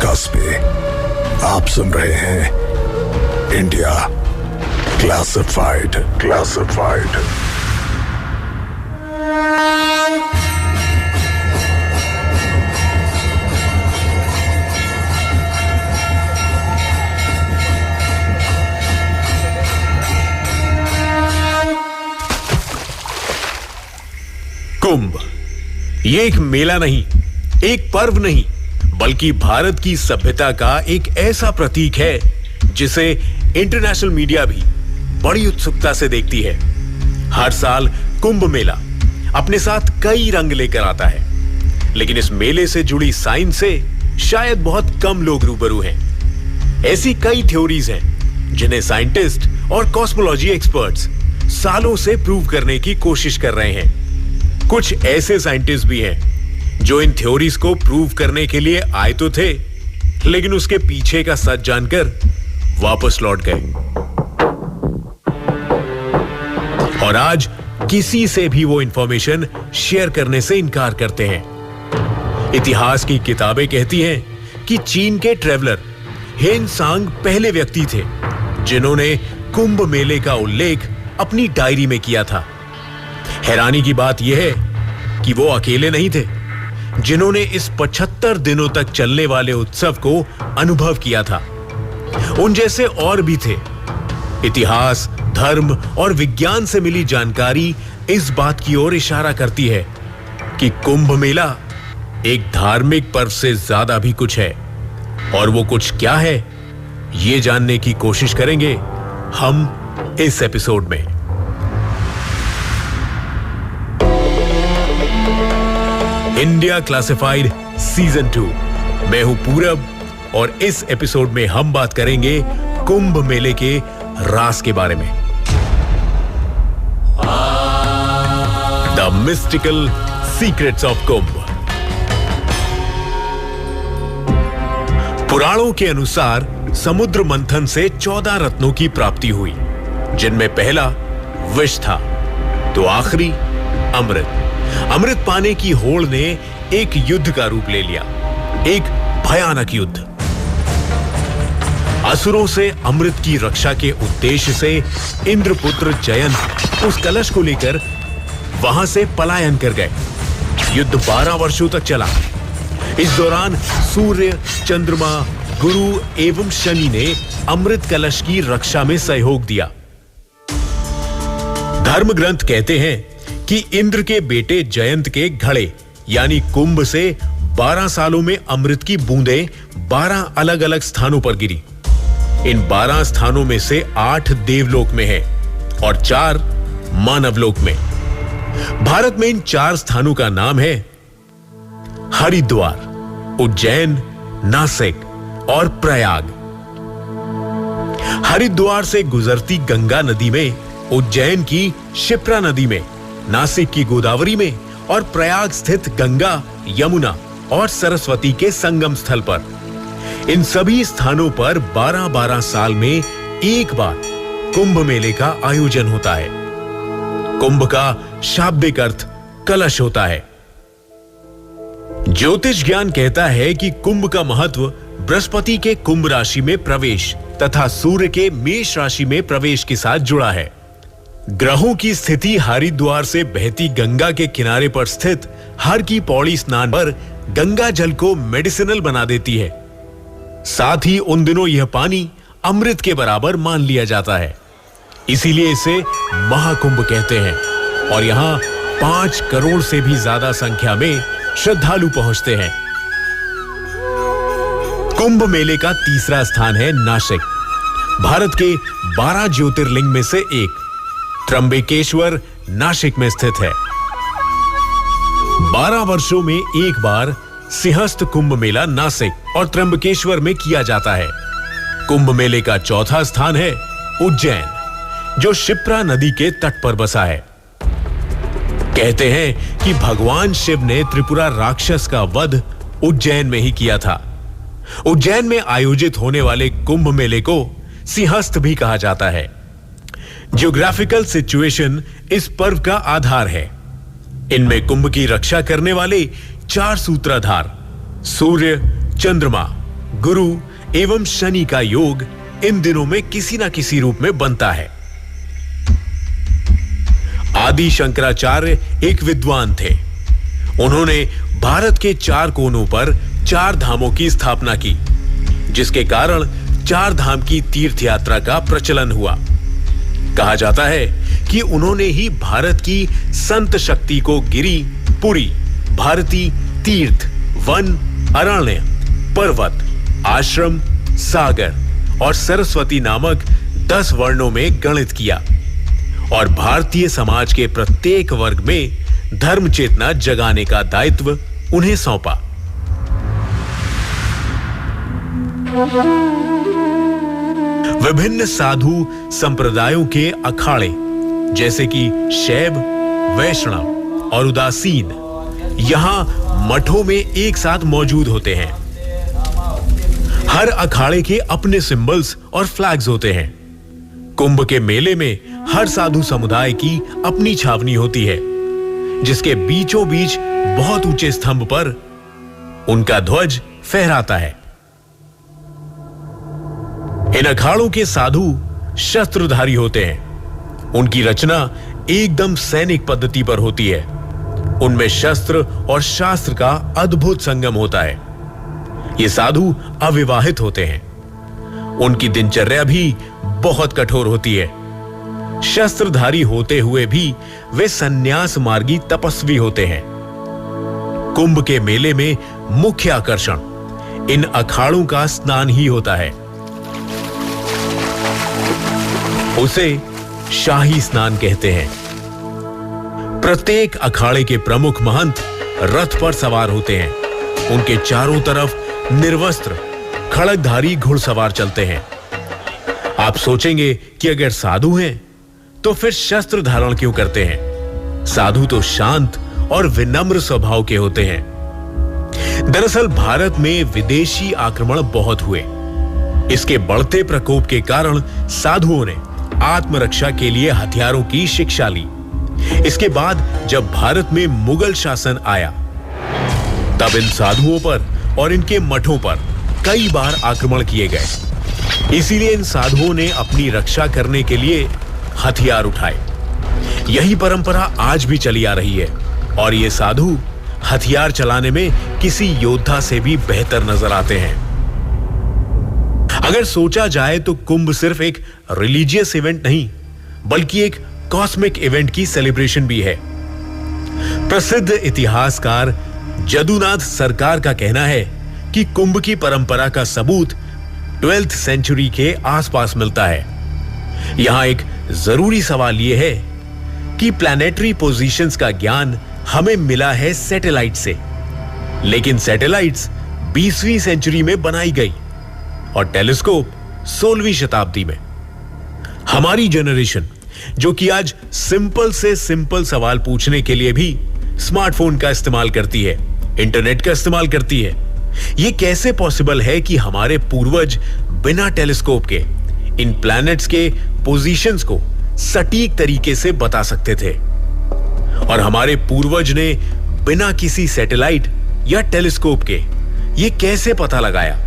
Podcast पे आप सुन रहे हैं इंडिया क्लासिफाइड। कुंभ ये एक मेला नहीं, एक पर्व नहीं, बल्कि भारत की सभ्यता का एक ऐसा प्रतीक है जिसे इंटरनेशनल मीडिया भी बड़ी उत्सुकता से देखती है। हर साल कुंभ मेला अपने साथ कई रंग लेकर आता है, लेकिन इस मेले से जुड़ी साइंस से शायद बहुत कम लोग रूबरू हैं। ऐसी कई थ्योरीज हैं जिन्हें साइंटिस्ट और कॉस्मोलॉजी एक्सपर्ट्स सालों से प्रूव करने की कोशिश कर रहे हैं। कुछ ऐसे साइंटिस्ट भी हैं जो इन थ्योरीज को प्रूव करने के लिए आए तो थे, लेकिन उसके पीछे का सच जानकर वापस लौट गए। और आज किसी से भी वो इंफॉर्मेशन शेयर करने से इनकार करते हैं। इतिहास की किताबें कहती हैं कि चीन के ट्रेवलर हेन सांग पहले व्यक्ति थे जिन्होंने कुंभ मेले का उल्लेख अपनी डायरी में किया था। हैरानी की बात यह है कि वो अकेले नहीं थे जिन्होंने इस 75 दिनों तक चलने वाले उत्सव को अनुभव किया था। उन जैसे और भी थे। इतिहास, धर्म और विज्ञान से मिली जानकारी इस बात की ओर इशारा करती है कि कुंभ मेला एक धार्मिक पर्व से ज्यादा भी कुछ है। और वो कुछ क्या है, ये जानने की कोशिश करेंगे हम इस एपिसोड में। India classified season 2। मैं हूं पूरब और इस एपिसोड में हम बात करेंगे कुंभ मेले के राज के बारे में। द मिस्टिकल सीक्रेट्स ऑफ कुंभ। पुराणों के अनुसार समुद्र मंथन से 14 रत्नों की प्राप्ति हुई, जिनमें पहला विष था तो आखिरी अमृत। अमृत पाने की होड़ ने एक युद्ध का रूप ले लिया, एक भयानक युद्ध। असुरों से अमृत की रक्षा के उद्देश्य से इंद्रपुत्र जयंत उस कलश को लेकर वहां से पलायन कर गए। युद्ध 12 वर्षों तक चला। इस दौरान सूर्य, चंद्रमा, गुरु एवं शनि ने अमृत कलश की रक्षा में सहयोग दिया। धर्म ग्रंथ कहते हैं कि इंद्र के बेटे जयंत के घड़े यानी कुंभ से 12 सालों में अमृत की बूंदें 12 अलग अलग स्थानों पर गिरी। इन 12 स्थानों में से 8 देवलोक में है और 4 मानवलोक में। भारत में इन 4 स्थानों का नाम है हरिद्वार, उज्जैन, नासिक और प्रयाग। हरिद्वार से गुजरती गंगा नदी में, उज्जैन की शिप्रा नदी में, नासिक की गोदावरी में और प्रयाग स्थित गंगा, यमुना और सरस्वती के संगम स्थल पर। इन सभी स्थानों पर 12-12 साल में एक बार कुंभ मेले का आयोजन होता है। कुंभ का शाब्दिक अर्थ कलश होता है। ज्योतिष ज्ञान कहता है कि कुंभ का महत्व बृहस्पति के कुंभ राशि में प्रवेश तथा सूर्य के मेष राशि में प्रवेश के साथ जुड़ा है। ग्रहों की स्थिति हरिद्वार से बहती गंगा के किनारे पर स्थित हर की पौड़ी स्नान पर गंगा जल को मेडिसिनल बना देती है। साथ ही उन दिनों यह पानी अमृत के बराबर मान लिया जाता है, इसीलिए इसे महाकुंभ कहते हैं। और यहाँ 5 करोड़ से भी ज्यादा संख्या में श्रद्धालु पहुंचते हैं। कुंभ मेले का तीसरा स्थान है नासिक। भारत के 12 ज्योतिर्लिंग में से एक त्र्यंबकेश्वर नासिक में स्थित है। 12 वर्षों में एक बार सिंहस्थ कुंभ मेला नासिक और त्र्यंबकेश्वर में किया जाता है। कुंभ मेले का चौथा स्थान है उज्जैन, जो शिप्रा नदी के तट पर बसा है। कहते हैं कि भगवान शिव ने त्रिपुरा राक्षस का वध उज्जैन में ही किया था। उज्जैन में आयोजित होने वाले कुंभ मेले को सिंहस्थ भी कहा जाता है। ज्योग्राफिकल सिचुएशन इस पर्व का आधार है। इनमें कुंभ की रक्षा करने वाले 4 सूत्रधार सूर्य, चंद्रमा, गुरु एवं शनि का योग इन दिनों में किसी ना किसी रूप में बनता है। आदि शंकराचार्य एक विद्वान थे। उन्होंने भारत के 4 कोनों पर 4 धामों की स्थापना की, जिसके कारण 4 धाम की तीर्थ यात्रा का प्रचलन हुआ। कहा जाता है कि उन्होंने ही भारत की संत शक्ति को गिरी, पुरी, भारती, तीर्थ, वन, अरण्य, पर्वत, आश्रम, सागर और सरस्वती नामक 10 वर्णों में गणित किया और भारतीय समाज के प्रत्येक वर्ग में धर्म चेतना जगाने का दायित्व उन्हें सौंपा। विभिन्न साधु संप्रदायों के अखाड़े जैसे कि शैव, वैष्णव और उदासीन यहां मठों में एक साथ मौजूद होते हैं। हर अखाड़े के अपने सिंबल्स और फ्लैग्स होते हैं। कुंभ के मेले में हर साधु समुदाय की अपनी छावनी होती है, जिसके बीचों बीच बहुत ऊंचे स्तंभ पर उनका ध्वज फहराता है। इन अखाड़ों के साधु शस्त्रधारी होते हैं। उनकी रचना एकदम सैनिक पद्धति पर होती है। उनमें शस्त्र और शास्त्र का अद्भुत संगम होता है। ये साधु अविवाहित होते हैं। उनकी दिनचर्या भी बहुत कठोर होती है। शस्त्रधारी होते हुए भी वे संन्यास मार्गी तपस्वी होते हैं। कुंभ के मेले में मुख्य आकर्षण इन अखाड़ों का स्नान ही होता है। उसे शाही स्नान कहते हैं। प्रत्येक अखाड़े के प्रमुख महंत रथ पर सवार होते हैं। उनके चारों तरफ निर्वस्त्र खड़गधारी घुड़सवार चलते हैं। आप सोचेंगे कि अगर साधु हैं तो फिर शस्त्र धारण क्यों करते हैं? साधु तो शांत और विनम्र स्वभाव के होते हैं। दरअसल भारत में विदेशी आक्रमण बहुत हुए। इसके बढ़ते प्रकोप के कारण साधुओं ने आत्मरक्षा के लिए हथियारों की शिक्षा ली। इसके बाद जब भारत में मुगल शासन आया, तब इन साधुओं पर और इनके मठों पर कई बार आक्रमण किए गए। इसीलिए इन साधुओं ने अपनी रक्षा करने के लिए हथियार उठाए। यही परंपरा आज भी चली आ रही है और ये साधु हथियार चलाने में किसी योद्धा से भी बेहतर नजर आते हैं। अगर सोचा जाए तो कुंभ सिर्फ एक रिलीजियस इवेंट नहीं, बल्कि एक कॉस्मिक इवेंट की सेलिब्रेशन भी है। प्रसिद्ध इतिहासकार जदुनाथ सरकार का कहना है कि कुंभ की परंपरा का सबूत 12th सेंचुरी के आसपास मिलता है। यहां एक जरूरी सवाल यह है कि प्लैनेटरी पोजीशंस का ज्ञान हमें मिला है सैटेलाइट से, लेकिन सैटेलाइट्स 20वीं सेंचुरी में बनाई गई और टेलीस्कोप 16वीं शताब्दी में। हमारी जनरेशन जो कि आज सिंपल से सिंपल सवाल पूछने के लिए भी स्मार्टफोन का इस्तेमाल करती है, इंटरनेट का इस्तेमाल करती है, यह कैसे पॉसिबल है कि हमारे पूर्वज बिना टेलीस्कोप के इन प्लैनेट्स के पोजीशंस को सटीक तरीके से बता सकते थे? और हमारे पूर्वज ने बिना किसी सैटेलाइट या टेलीस्कोप के यह कैसे पता लगाया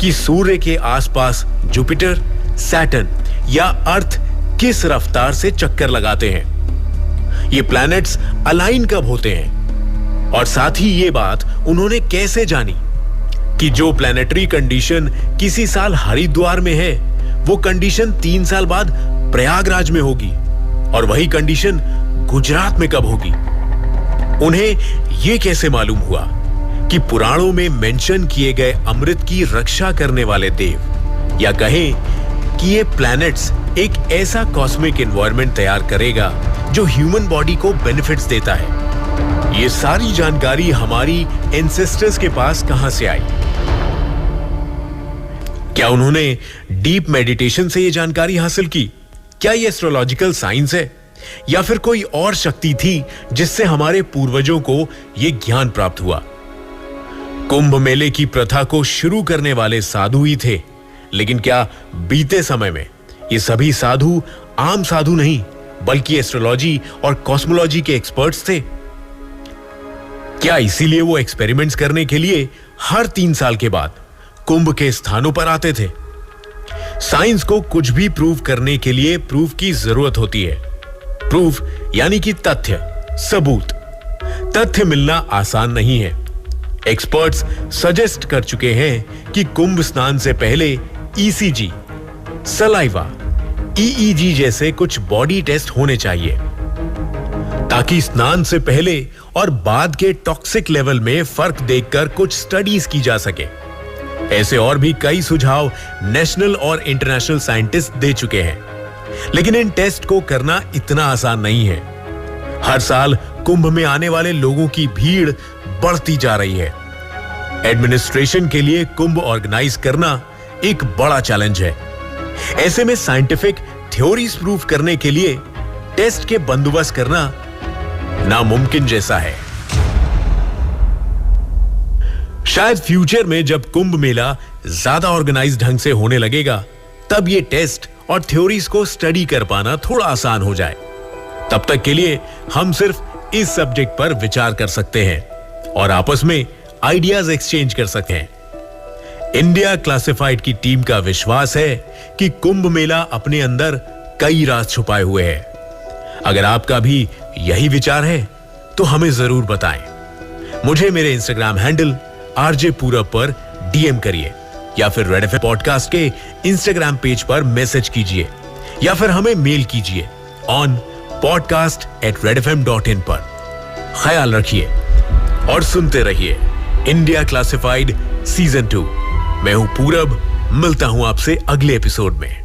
कि सूर्य के आसपास जुपिटर, सैटर्न या अर्थ किस रफ्तार से चक्कर लगाते हैं? ये प्लैनेट्स अलाइन कब होते हैं? और साथ ही ये बात उन्होंने कैसे जानी कि जो प्लैनेटरी कंडीशन किसी साल हरिद्वार में है, वो कंडीशन 3 साल बाद प्रयागराज में होगी और वही कंडीशन गुजरात में कब होगी? उन्हें यह कैसे मालूम हुआ कि पुराणों में मेंशन किए गए अमृत की रक्षा करने वाले देव, या कहें कि ये प्लैनेट्स एक ऐसा कॉस्मिक एनवायरनमेंट तैयार करेगा जो ह्यूमन बॉडी को बेनिफिट्स देता है? ये सारी जानकारी हमारी एंसेस्टर्स के पास कहां से आई? क्या उन्होंने डीप मेडिटेशन से यह जानकारी हासिल की? क्या यह एस्ट्रोलॉजिकल साइंस है या फिर कोई और शक्ति थी जिससे हमारे पूर्वजों को यह ज्ञान प्राप्त हुआ? कुंभ मेले की प्रथा को शुरू करने वाले साधु ही थे, लेकिन क्या बीते समय में ये सभी साधु आम साधु नहीं बल्कि एस्ट्रोलॉजी और कॉस्मोलॉजी के एक्सपर्ट्स थे? क्या इसीलिए वो एक्सपेरिमेंट्स करने के लिए हर 3 साल के बाद कुंभ के स्थानों पर आते थे। साइंस को कुछ भी प्रूव करने के लिए प्रूफ की जरूरत होती है। प्रूफ यानी कि तथ्य, सबूत। तथ्य मिलना आसान नहीं है। एक्सपर्ट्स सजेस्ट कर चुके हैं कि कुंभ स्नान से पहले ईसीजी, सलाइवा, ईईजी जैसे कुछ बॉडी टेस्ट होने चाहिए, ताकि स्नान से पहले और बाद के टॉक्सिक लेवल में फर्क देखकर कुछ स्टडीज की जा सके। ऐसे और भी कई सुझाव नेशनल और इंटरनेशनल साइंटिस्ट दे चुके हैं, लेकिन इन टेस्ट को करना इतना आसान नहीं है। हर साल कुंभ में आने वाले लोगों की भीड़ बढ़ती जा रही है। एडमिनिस्ट्रेशन के लिए कुंभ ऑर्गेनाइज करना एक बड़ा चैलेंज है। ऐसे में साइंटिफिक थ्योरीज प्रूफ करने के लिए टेस्ट के बंदोबस्त करना नामुमकिन जैसा है। शायद फ्यूचर में जब कुंभ मेला ज्यादा ऑर्गेनाइज ढंग से होने लगेगा, तब ये टेस्ट और थ्योरीज को स्टडी कर पाना थोड़ा आसान हो जाए। तब तक के लिए हम सिर्फ इस सब्जेक्ट पर विचार कर सकते हैं और आपस में आइडियाज एक्सचेंज कर सकते हैं। इंडिया क्लासिफाइड की टीम का विश्वास है कि कुंभ मेला अपने अंदर कई राज छुपाए हुए है। अगर आपका भी यही विचार है तो हमें जरूर बताएं। मुझे मेरे इंस्टाग्राम हैंडल आरजे पूरब पर डीएम करिए या फिर रेड एफएम पॉडकास्ट के इंस्टाग्राम पेज पर मैसेज कीजिए या फिर हमें मेल कीजिए ऑन podcast@redfm.in पर। ख्याल रखिए और सुनते रहिए इंडिया क्लासिफाइड सीजन 2। मैं हूं पूरब, मिलता हूं आपसे अगले एपिसोड में।